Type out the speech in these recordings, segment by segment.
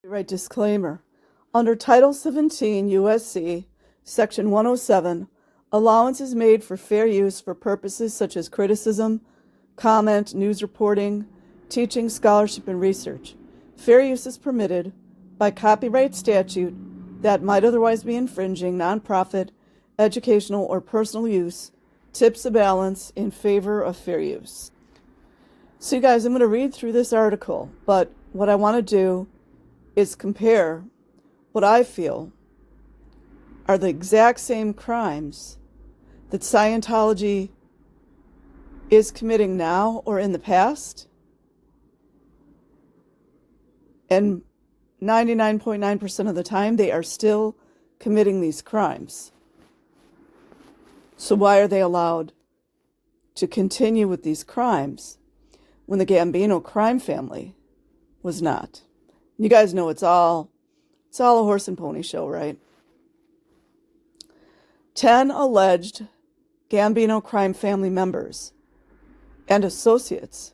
Right, disclaimer. Under Title 17 U.S.C. Section 107, allowance is made for fair use for purposes such as criticism, comment, news reporting, teaching, scholarship, and research. Fair use is permitted by copyright statute that might otherwise be infringing nonprofit, educational, or personal use, tips the balance in favor of fair use. So you guys, I'm going to read through this article, but what I want to do is compare what I feel are the exact same crimes that Scientology is committing now or in the past, and 99.9% of the time they are still committing these crimes. So why are they allowed to continue with these crimes when the Gambino crime family was not? You guys know it's all a horse and pony show, right? 10 alleged Gambino crime family members and associates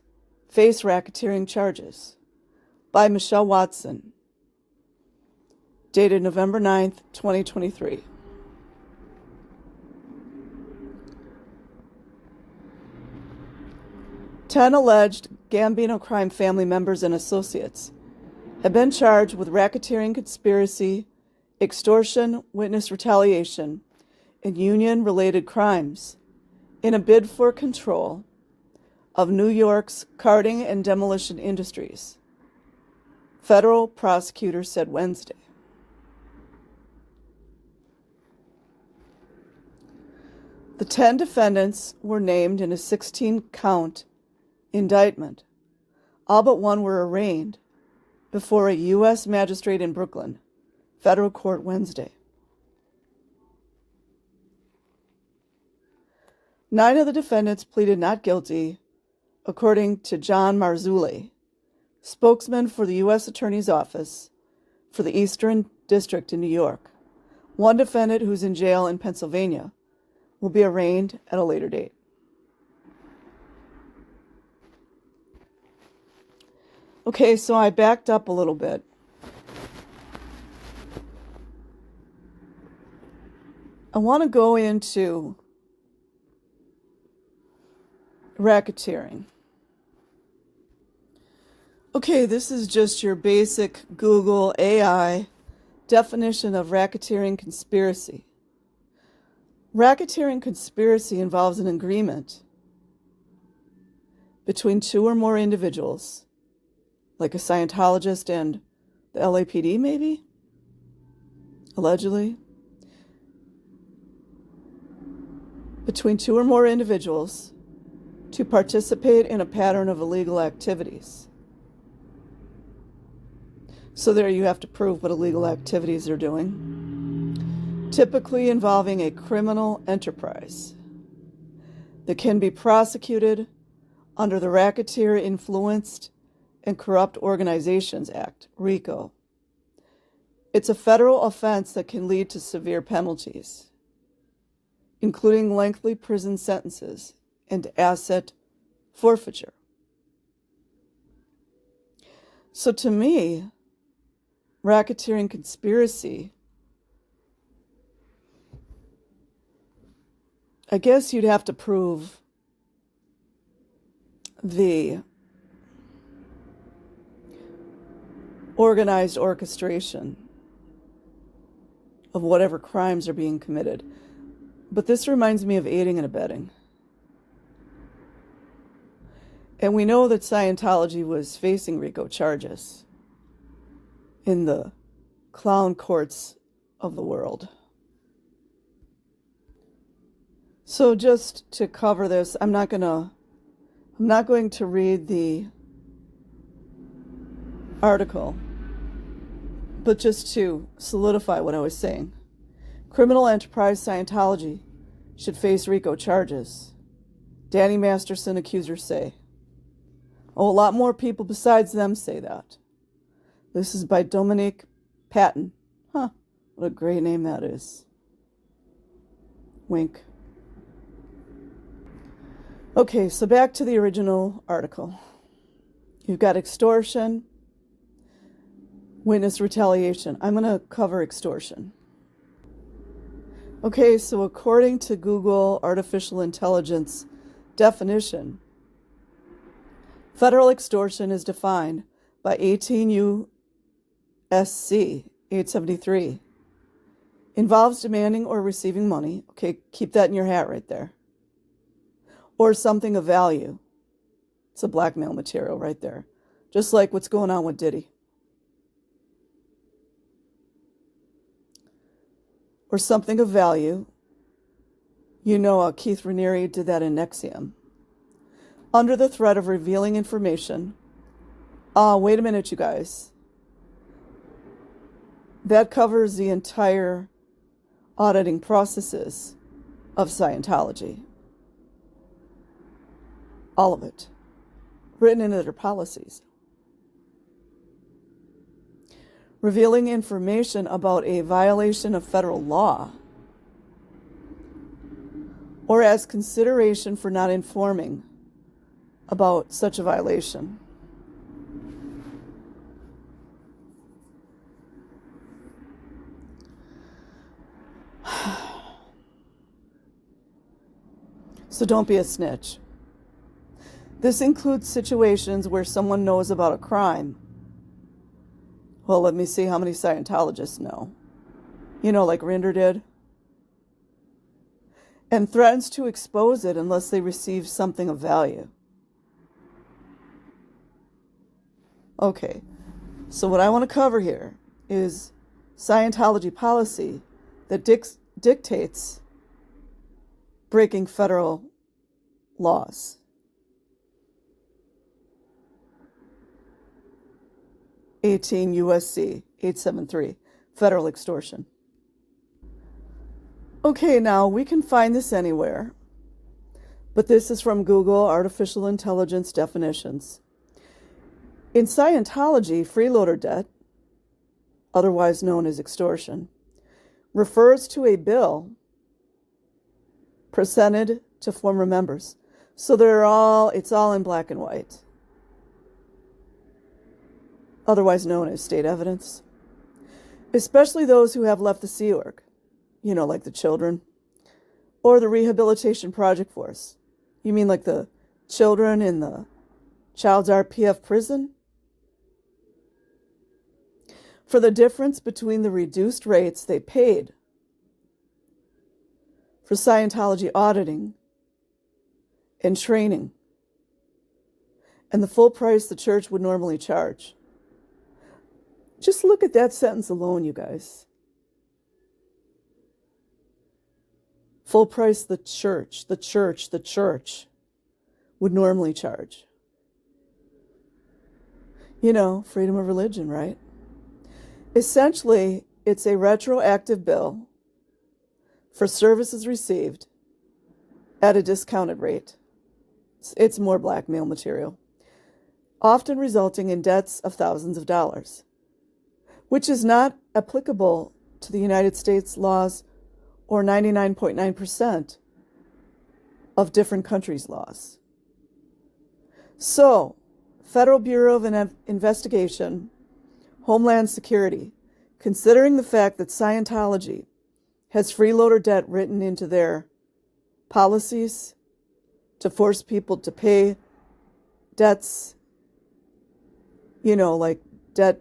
face racketeering charges by Michelle Watson, dated November 9th, 2023. Ten alleged Gambino crime family members and associates have been charged with racketeering conspiracy, extortion, witness retaliation, and union-related crimes in a bid for control of New York's carting and demolition industries, federal prosecutors said Wednesday. The 10 defendants were named in a 16-count indictment. All but one were arraigned before a U.S. magistrate in Brooklyn, federal court Wednesday. 9 of the defendants pleaded not guilty, according to John Marzulli, spokesman for the U.S. Attorney's Office for the Eastern District in New York. One defendant, who's in jail in Pennsylvania, will be arraigned at a later date. Okay, so I backed up a little bit. I want to go into racketeering. Okay, this is just your basic Google AI definition of racketeering conspiracy. Racketeering conspiracy involves an agreement between two or more individuals, like a Scientologist and the LAPD, maybe? Allegedly. Between two or more individuals to participate in a pattern of illegal activities. So there you have to prove what illegal activities they're doing. Typically involving a criminal enterprise that can be prosecuted under the Racketeer Influenced and Corrupt Organizations Act, RICO. It's a federal offense that can lead to severe penalties, including lengthy prison sentences and asset forfeiture. So to me, racketeering conspiracy, I guess you'd have to prove the organized orchestration of whatever crimes are being committed. But this reminds me of aiding and abetting. And we know that Scientology was facing RICO charges in the clown courts of the world. So just to cover this, I'm not going to read the article, but just to solidify what I was saying. Criminal enterprise Scientology should face RICO charges. Danny Masterson accusers say. Oh, a lot more people besides them say that. This is by Dominique Patton. Huh, what a great name that is. Wink. Okay, so back to the original article. You've got extortion, Witness retaliation. I'm going to cover extortion. Okay, so according to Google Artificial Intelligence definition, federal extortion is defined by 18 U.S.C. 873. Involves demanding or receiving money. Okay, keep that in your hat right there. Or something of value. It's a blackmail material right there. Just like what's going on with Diddy. Or something of value. You know, Keith Raniere did that in Nexium. Under the threat of revealing information. Wait a minute, you guys. That covers the entire auditing processes of Scientology. All of it. Written into their policies. Revealing information about a violation of federal law, or as consideration for not informing about such a violation. So don't be a snitch. This includes situations where someone knows about a crime. Well, let me see how many Scientologists know. You know, like Rinder did. And threatens to expose it unless they receive something of value. Okay, so what I want to cover here is Scientology policy that dictates breaking federal laws. 18 U.S.C. 873, federal extortion. Okay, now we can find this anywhere, but this is from Google Artificial Intelligence definitions. In Scientology, freeloader debt, otherwise known as extortion, refers to a bill presented to former members. So it's all in black and white. Otherwise known as state evidence. Especially those who have left the Sea Org, you know, like the children, or the Rehabilitation Project Force. You mean like the children in the Child's RPF prison? For the difference between the reduced rates they paid for Scientology auditing and training, and the full price the church would normally charge. Just look at that sentence alone, you guys. Full price the church would normally charge. You know, freedom of religion, right? Essentially, it's a retroactive bill for services received at a discounted rate. It's more blackmail material, often resulting in debts of thousands of dollars, which is not applicable to the United States laws or 99.9% of different countries' laws. So, Federal Bureau of Investigation, Homeland Security, considering the fact that Scientology has freeloader debt written into their policies to force people to pay debts, you know, like debt,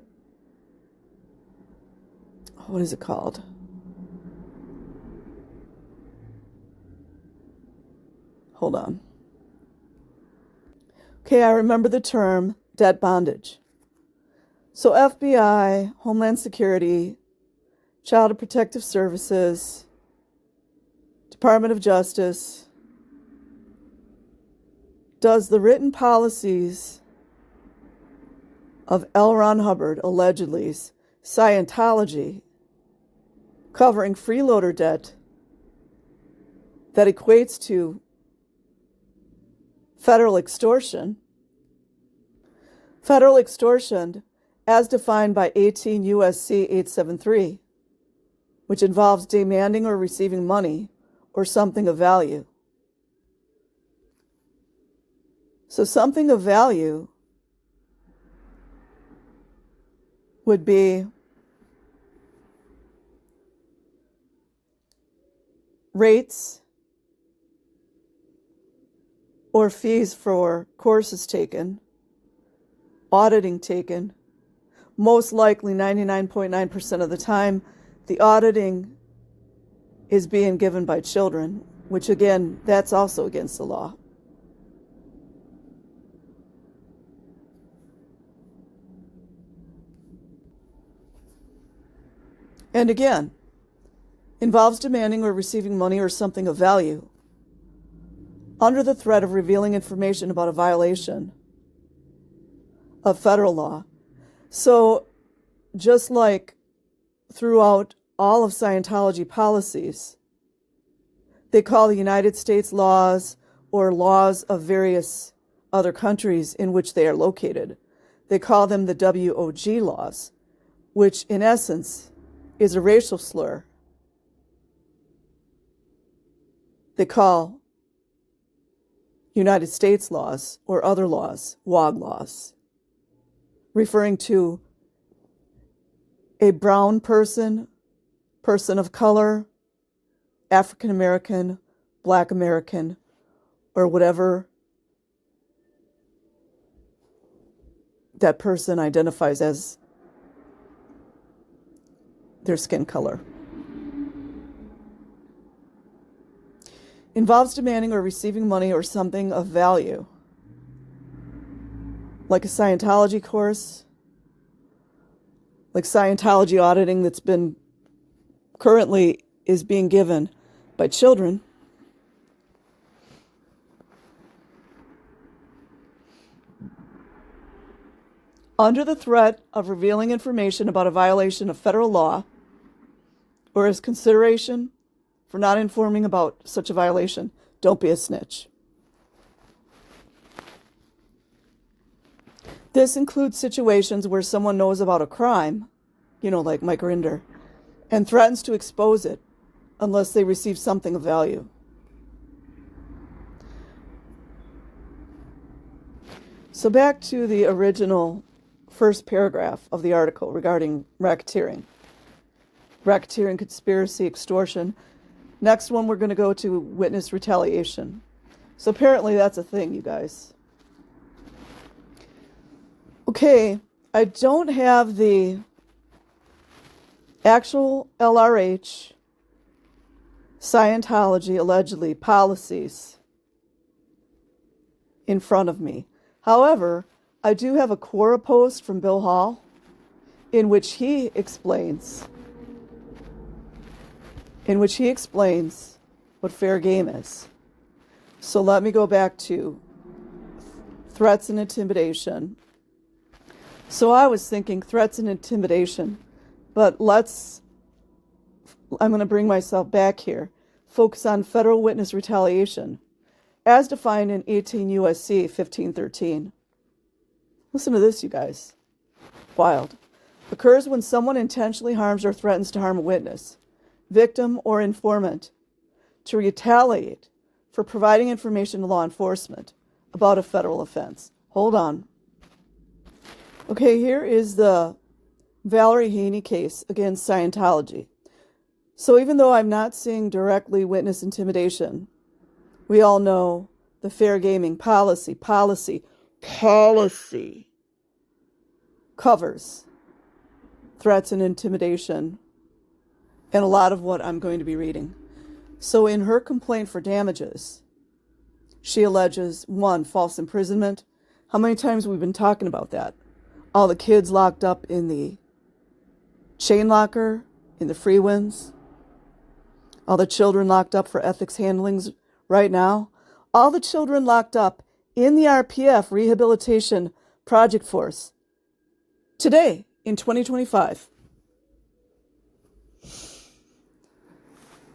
what is it called? Hold on. Okay, I remember the term debt bondage. So FBI, Homeland Security, Child Protective Services, Department of Justice, does the written policies of L. Ron Hubbard, allegedly, Scientology, covering freeloader debt that equates to federal extortion. Federal extortion, as defined by 18 U.S.C. 873, which involves demanding or receiving money or something of value. So something of value would be rates or fees for courses taken, auditing taken. Most likely 99.9% of the time, the auditing is being given by children, which again, that's also against the law. And again, involves demanding or receiving money or something of value under the threat of revealing information about a violation of federal law. So just like throughout all of Scientology policies, they call the United States laws or laws of various other countries in which they are located, they call them the WOG laws, which in essence is a racial slur. They call United States laws or other laws WOG laws, referring to a brown person, person of color, African American, Black American, or whatever that person identifies as their skin color. Involves demanding or receiving money or something of value, like a Scientology course, like Scientology auditing that's been currently is being given by children. Under the threat of revealing information about a violation of federal law or as consideration for not informing about such a violation, don't be a snitch. This includes situations where someone knows about a crime, like Mike Rinder, and threatens to expose it unless they receive something of value. So back to the original first paragraph of the article regarding racketeering, conspiracy, extortion. Next one, we're going to go to witness retaliation. So apparently that's a thing, you guys. Okay, I don't have the actual LRH, Scientology, allegedly, policies in front of me. However, I do have a Quora post from Bill Hall in which he explains what fair game is. So let me go back to threats and intimidation. So I was thinking threats and intimidation, but I'm going to bring myself back here. Focus on federal witness retaliation, as defined in 18 U.S.C. 1513. Listen to this, you guys. Wild. Occurs when someone intentionally harms or threatens to harm a witness, victim, or informant to retaliate for providing information to law enforcement about a federal offense. Hold on. Okay, here is the Valerie Haney case against Scientology. So even though I'm not seeing directly witness intimidation, we all know the fair gaming policy covers threats and intimidation and a lot of what I'm going to be reading. So in her complaint for damages, she alleges 1, false imprisonment. How many times have we been talking about that? All the kids locked up in the chain locker, in the free wins. All the children locked up for ethics handlings right now. All the children locked up in the RPF Rehabilitation Project Force today in 2025.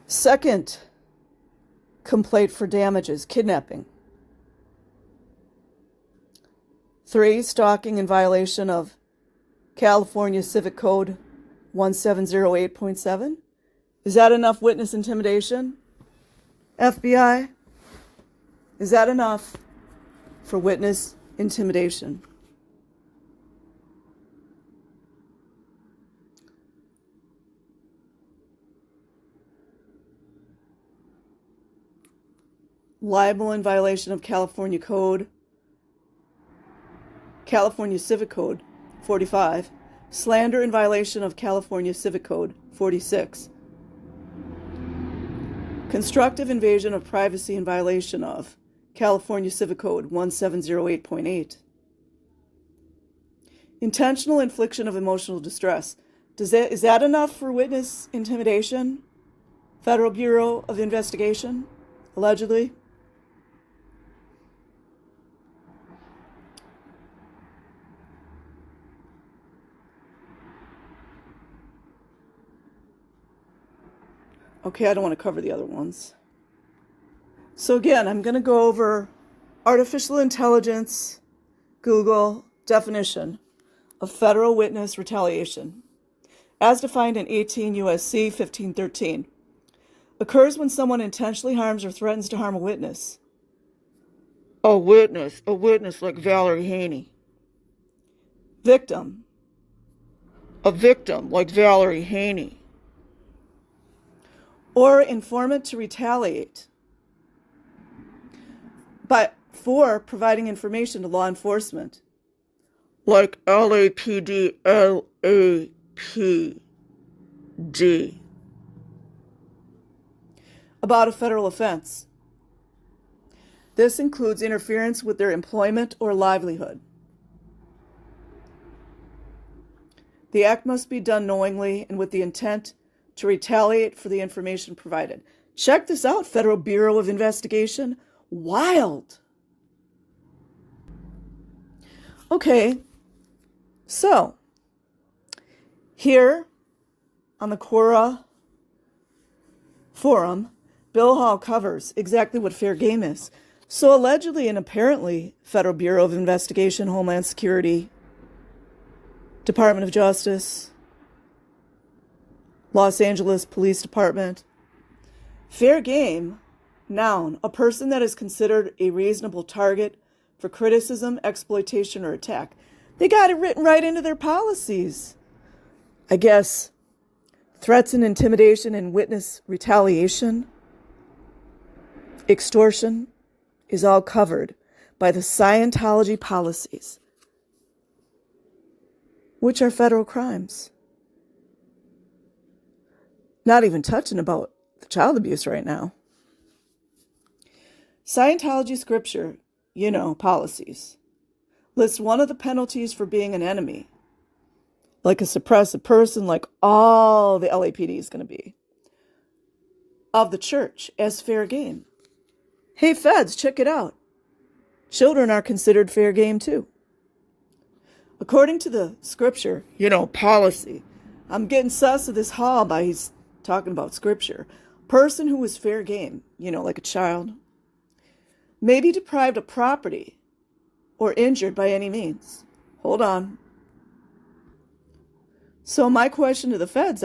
Second complaint for damages, kidnapping. 3, stalking in violation of California Civic Code 1708.7. Is that enough witness intimidation? FBI? Is that enough for witness intimidation? libel in violation of California Civic Code 45, slander in violation of California Civic Code 46, constructive invasion of privacy in violation of California Civic Code 1708.8, intentional infliction of emotional distress. Is that enough for witness intimidation? Federal Bureau of Investigation, allegedly. Okay, I don't want to cover the other ones. So again, I'm going to go over artificial intelligence, Google definition of federal witness retaliation, as defined in 18 U.S.C. 1513. Occurs when someone intentionally harms or threatens to harm a witness. A witness like Valerie Haney. Victim, a victim like Valerie Haney. Or informant to retaliate for providing information to law enforcement, like LAPD. About a federal offense. This includes interference with their employment or livelihood. The act must be done knowingly and with the intent to retaliate for the information provided. Check this out, Federal Bureau of Investigation. Wild. Okay, so here on the Quora forum, Bill Hall covers exactly what fair game is. So allegedly and apparently, Federal Bureau of Investigation, Homeland Security, Department of Justice, Los Angeles Police Department. Fair game, noun, a person that is considered a reasonable target for criticism, exploitation, or attack. They got it written right into their policies. I guess threats and intimidation and witness retaliation, extortion, is all covered by the Scientology policies, which are federal crimes. Not even touching about the child abuse right now. Scientology scripture, policies, lists one of the penalties for being an enemy, like a suppressive person, like all the LAPD is going to be, of the church as fair game. Hey, feds, check it out. Children are considered fair game too. According to the scripture, policy. I'm getting sus of this Hall by he's talking about scripture. Person who is fair game, like a child, may be deprived of property or injured by any means. Hold on. So my question to the feds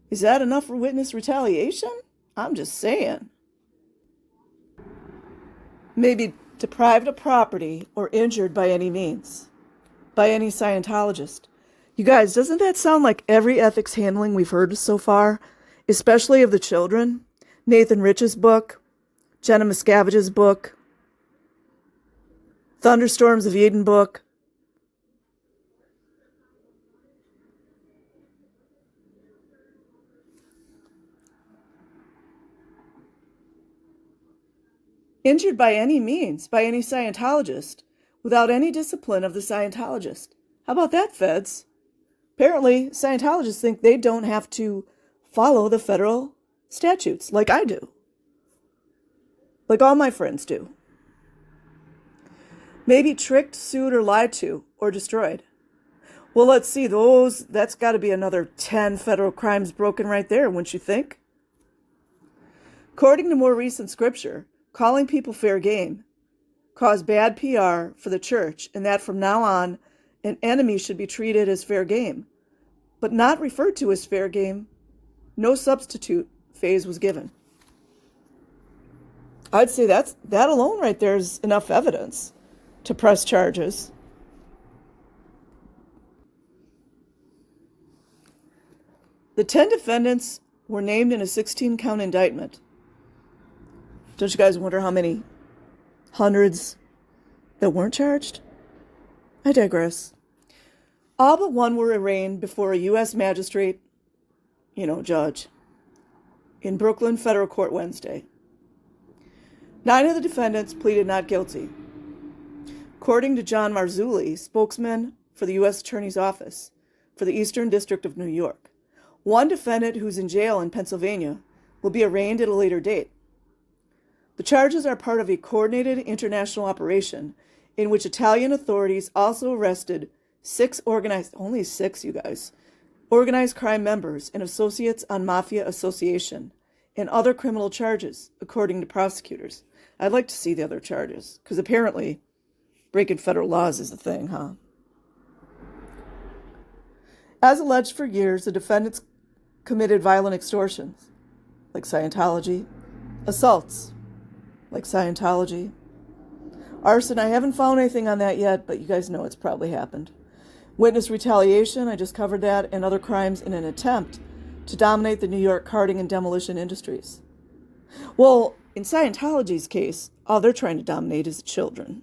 is that enough for witness retaliation? I'm just saying. May be deprived of property or injured by any means, by any Scientologist. You guys, doesn't that sound like every ethics handling we've heard so far, especially of the children? Nathan Rich's book, Jenna Miscavige's book, Thunderstorms of Eden book. Injured by any means, by any Scientologist, without any discipline of the Scientologist. How about that, feds? Apparently, Scientologists think they don't have to follow the federal statutes like I do. Like all my friends do. Maybe tricked, sued, or lied to, or destroyed. Well, let's see, that's got to be another 10 federal crimes broken right there, wouldn't you think? According to more recent scripture, calling people fair game caused bad PR for the church, and that from now on, an enemy should be treated as fair game, but not referred to as fair game. No substitute phase was given. I'd say that alone right there is enough evidence to press charges. The 10 defendants were named in a 16-count indictment. Don't you guys wonder how many hundreds that weren't charged? I digress. All but one were arraigned before a U.S. magistrate, judge, in Brooklyn federal court Wednesday. 9 of the defendants pleaded not guilty. According to John Marzulli, spokesman for the U.S. Attorney's Office for the Eastern District of New York, one defendant who's in jail in Pennsylvania will be arraigned at a later date. The charges are part of a coordinated international operation in which Italian authorities also arrested only six, you guys, organized crime members and associates on mafia association and other criminal charges, according to prosecutors. I'd like to see the other charges, because apparently breaking federal laws is the thing, huh? As alleged for years, the defendants committed violent extortions, like Scientology, assaults, like Scientology, arson. I haven't found anything on that yet, but you guys know it's probably happened. Witness retaliation, I just covered that, and other crimes in an attempt to dominate the New York carting and demolition industries. Well, in Scientology's case, all they're trying to dominate is the children.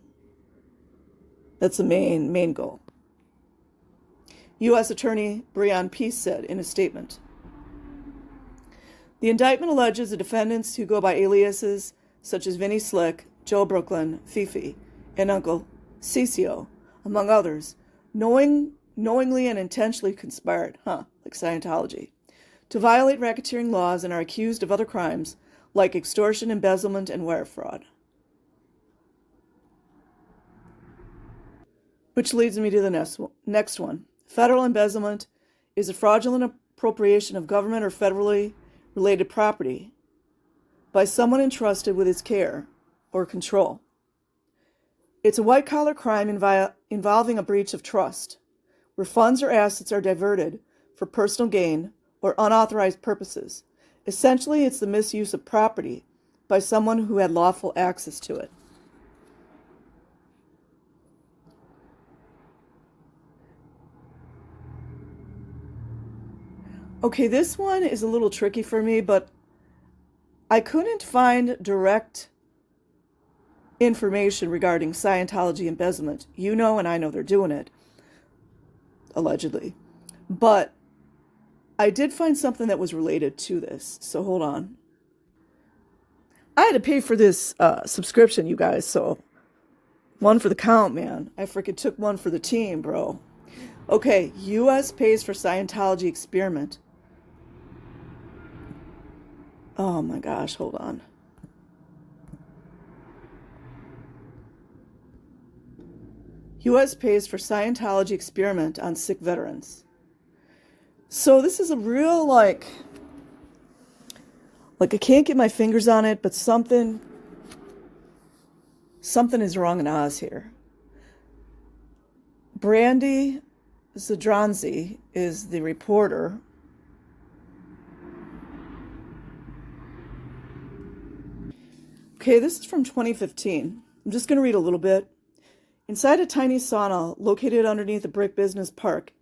That's the main goal. U.S. Attorney Breon Peace said in a statement, the indictment alleges the defendants who go by aliases such as Vinny Slick, Joe Brooklyn, Fifi, and Uncle Cicio, among others, knowingly and intentionally conspired, like Scientology, to violate racketeering laws and are accused of other crimes like extortion, embezzlement, and wire fraud. Which leads me to the next one. Federal embezzlement is a fraudulent appropriation of government or federally related property by someone entrusted with its care or control. It's a white-collar crime involving a breach of trust, where funds or assets are diverted for personal gain or unauthorized purposes. Essentially, it's the misuse of property by someone who had lawful access to it. Okay, this one is a little tricky for me, but I couldn't find direct information regarding Scientology embezzlement. You know, and I know they're doing it, allegedly. But I did find something that was related to this, so hold on. I had to pay for this subscription, you guys, so one for the count, man. I freaking took one for the team, bro. Okay, U.S. pays for Scientology experiment. Oh my gosh, hold on. U.S. pays for Scientology experiment on sick veterans. So this is a real, like I can't get my fingers on it, but something is wrong in Oz here. Brandy Zadronzi is the reporter. Okay, this is from 2015. I'm just going to read a little bit. Inside a tiny sauna located underneath a brick business park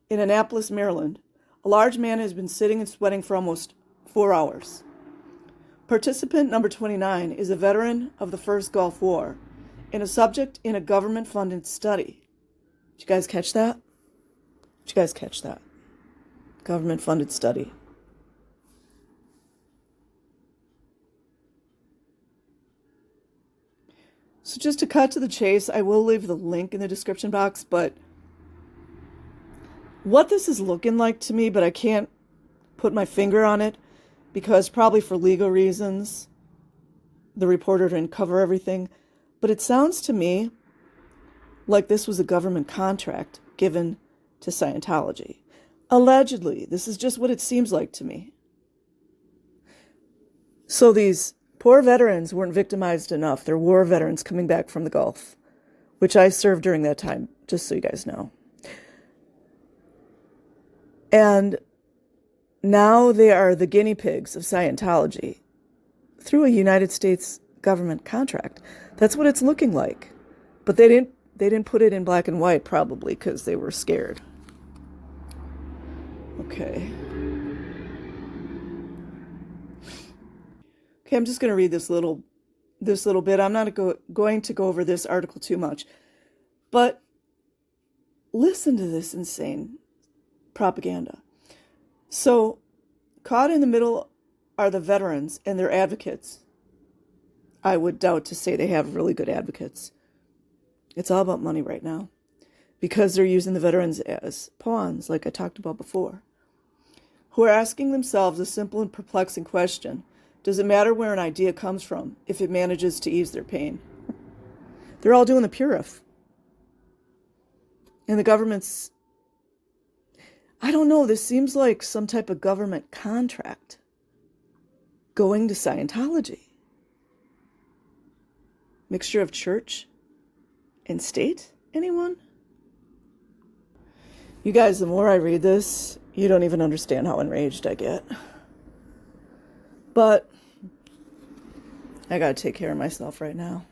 in Annapolis, Maryland, a large man has been sitting and sweating for almost 4 hours. Participant number 29 is a veteran of the First Gulf War and a subject in a government-funded study. Did you guys catch that? Government-funded study. So just to cut to the chase, I will leave the link in the description box, but what this is looking like to me, but I can't put my finger on it because probably for legal reasons, the reporter didn't cover everything, but it sounds to me like this was a government contract given to Scientology. Allegedly, this is just what it seems like to me. So these poor veterans weren't victimized enough. They're war veterans coming back from the Gulf, which I served during that time, just so you guys know. And now they are the guinea pigs of Scientology through a United States government contract. That's what it's looking like. But they didn't put it in black and white, probably because they were scared. Okay, I'm just going to read this little this little bit. I'm not going to go over this article too much. But listen to this insane propaganda. So, caught in the middle are the veterans and their advocates. I would doubt to say they have really good advocates. It's all about money right now, because they're using the veterans as pawns, like I talked about before, who are asking themselves a simple and perplexing question. Does it matter where an idea comes from if it manages to ease their pain? They're all doing the purif. And the government's, I don't know, this seems like some type of government contract going to Scientology. Mixture of church and state? Anyone? You guys, the more I read this, you don't even understand how enraged I get. But I gotta take care of myself right now.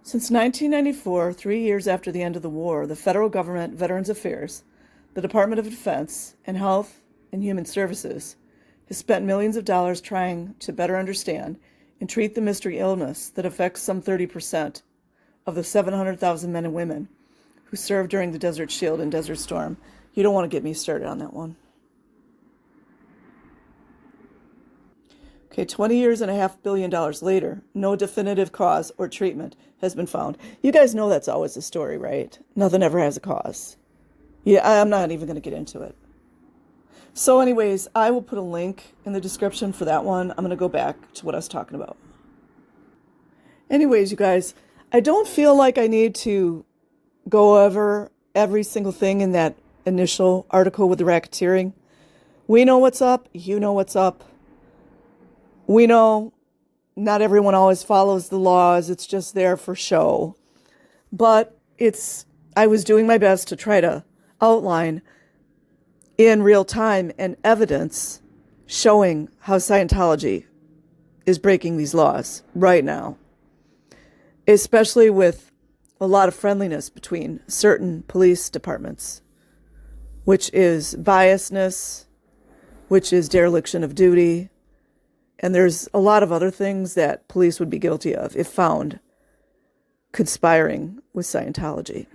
Since 1994, 3 years after the end of the war, the federal government, Veterans Affairs, the Department of Defense, and Health and Human Services has spent millions of dollars trying to better understand and treat the mystery illness that affects some 30% of the 700,000 men and women who served during the Desert Shield and Desert Storm. You don't want to get me started on that one. Okay, $20.5 billion later, no definitive cause or treatment has been found. You guys know that's always the story, right? Nothing ever has a cause. Yeah, I'm not even going to get into it. So anyways, I will put a link in the description for that one. I'm going to go back to what I was talking about. Anyways, you guys, I don't feel like I need to go over every single thing in that initial article with the racketeering. We know what's up. You know what's up. We know not everyone always follows the laws. It's just there for show. But I was doing my best to try to outline in real time and evidence showing how Scientology is breaking these laws right now, especially with a lot of friendliness between certain police departments, which is biasness, which is dereliction of duty, and there's a lot of other things that police would be guilty of if found conspiring with Scientology.